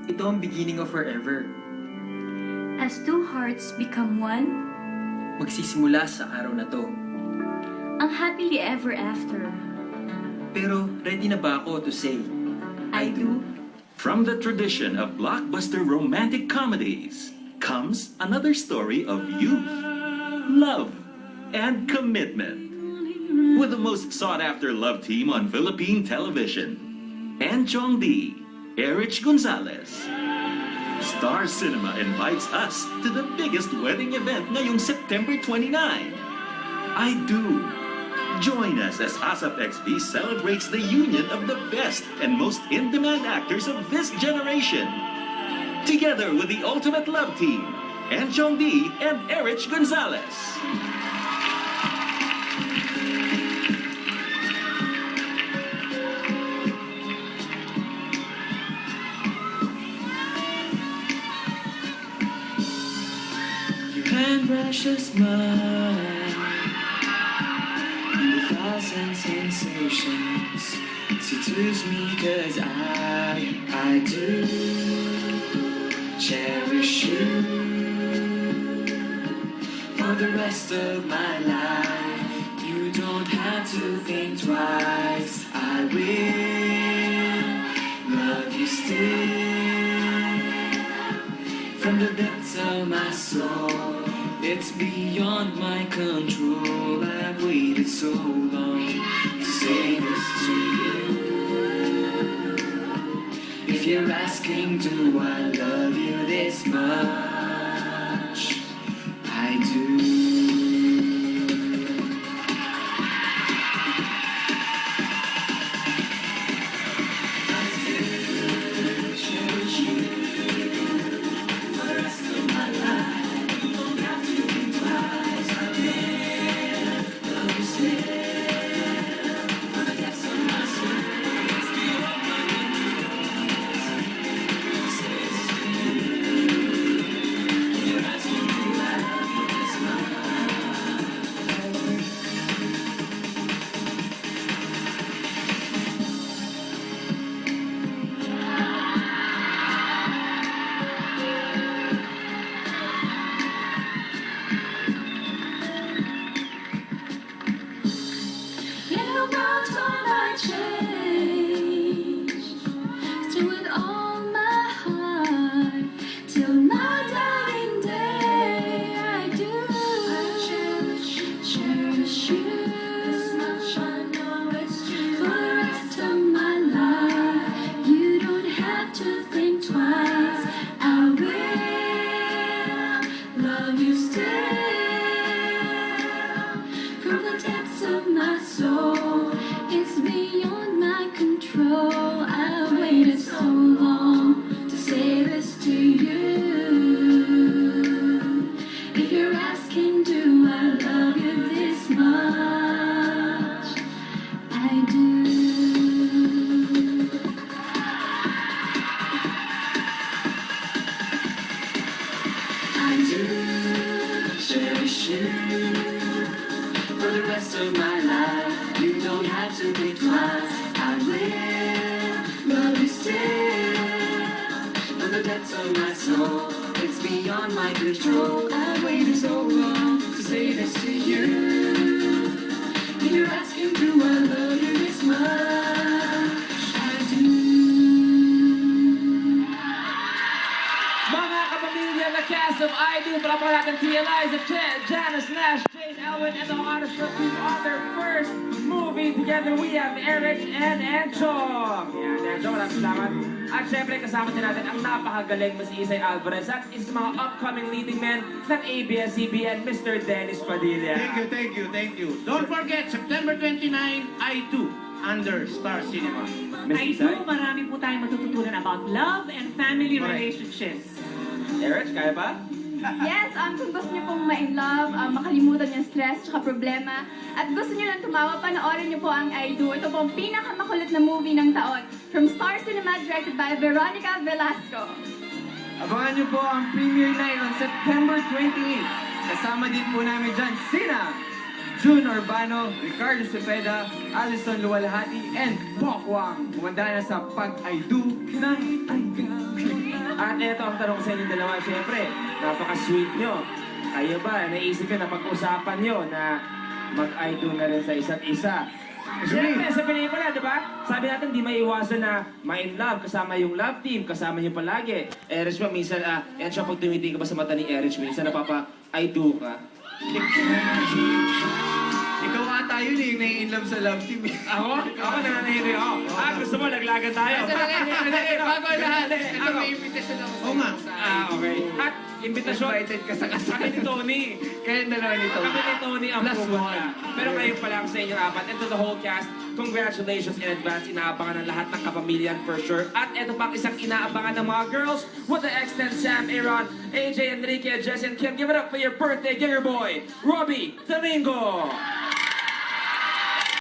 Ito ang beginning of forever. As two hearts become one, Magsisimula sa araw na to. ang happily ever after. Pero ready na ba ako to say, I do. From the tradition of blockbuster romantic comedies comes another story of youth, love, and commitment. With the most sought-after love team on Philippine television, Ann Chong-dee, Erich Gonzalez. Star Cinema invites us to the biggest wedding event ngayong September 29. I Do. Join us as ASAP XP celebrates the union of the best and most in-demand actors of this generation. Together with the ultimate love team, Ann Chong-dee and Erich Gonzalez. your hand brushes mine, and a thousand sensations seduce me 'cause I do cherish you for the rest of my life. You don't have to think twice. I will love you still from the depths of my soul. It's beyond my control. I've waited so long to say this to you. If you're asking, do I love you this much? I do. I do cherish you for the rest of my life. You don't have to think twice. I will love you still for the depths of my soul. It's beyond my control. Say this to you. You're asking, do I love you this much? Little brown time I change, still with all my heart, till my dying day. I do. I cherish you as much. I know it's true. For the rest of my life, you don't have to think twice. I will love you still. From the depths of my soul, it's beyond my control. I waited so long to say this to you. If you're asking, do I love you this much? I do. I do cherish you for the rest of my life. You don't have to think twice. I will love you still from the depths of my soul. It's beyond my control. I waited so long to say this to you. If you're asking, do I love you this much? I do. Mga kapamilya na cast of I Do, palapakan natin si Eliza Chen, Janice Nash, Jane Elwin, and the honest review on their first movie together. We have Erich and Enchong. Yan, Enchong, maraming salamat. At syempre, kasama din natin ang napakagaling mo si Isay Alvarez at isa sa mga upcoming leading men ng ABS-CBN, Mr. Dennis Padilla. Thank you. Don't forget, September 29, I Do, under Star Cinema. Miss I Isay? do, marami po tayong matututunan about love and family Correct. relationships. Erich, kaya ba? Yes, kung gusto niyo pong ma-in-love, makalimutan yung stress tsaka problema, at gusto niyo lang tumawa, panoorin niyo po ang I Do. Ito po ang pinakamakulit na movie ng taon. From Star Cinema, directed by Veronica Velasco. Abangan niyo po ang premiere night on September 28. Kasama din po namin dyan sina June Urbano, Ricardo Cepeda, Alison Luwalhati, and Bok Wang. Kumanda na sa Pag I Do ng I Do. At ito ang tanong sa inyo dalawa. Siyempre, napaka-sweet nyo. Kayo ba, naisip nyo na pag-usapan nyo na mag-I do na rin sa isa't isa? Siyempre, sa pelikula, di ba? Sabi natin, di maiwasan na ma-in love, kasama yung love team, kasama nyo palagi. Erich ba, minsan, yan siya pag tumitingin ka ba sa mata ni Erich, minsan napapa-I do ka. Ikaw ata yun eh, yung nai-inlove sa love team. Ako? Ako nananahilig ako. Gusto mo, laglagan tayo. Bago lahat, ito may invitation ako sa Oo nga. Okay. At imbitasyon. Invited ka sa kasal. Kami ni Tony. Kaya dalawa nito. Kami ni Tony ang Plus pumunta. one. Pero ngayon pa lang sa inyong apat. And to the whole cast, congratulations in advance. Inaabangan ng lahat ng kapamilyan for sure. At ito pang isang inaabangan ng mga girls with the extent Sam, Aaron, AJ, Enrique, Jess, and Kim. Give it up for your birthday ginger boy, Robbie Domingo.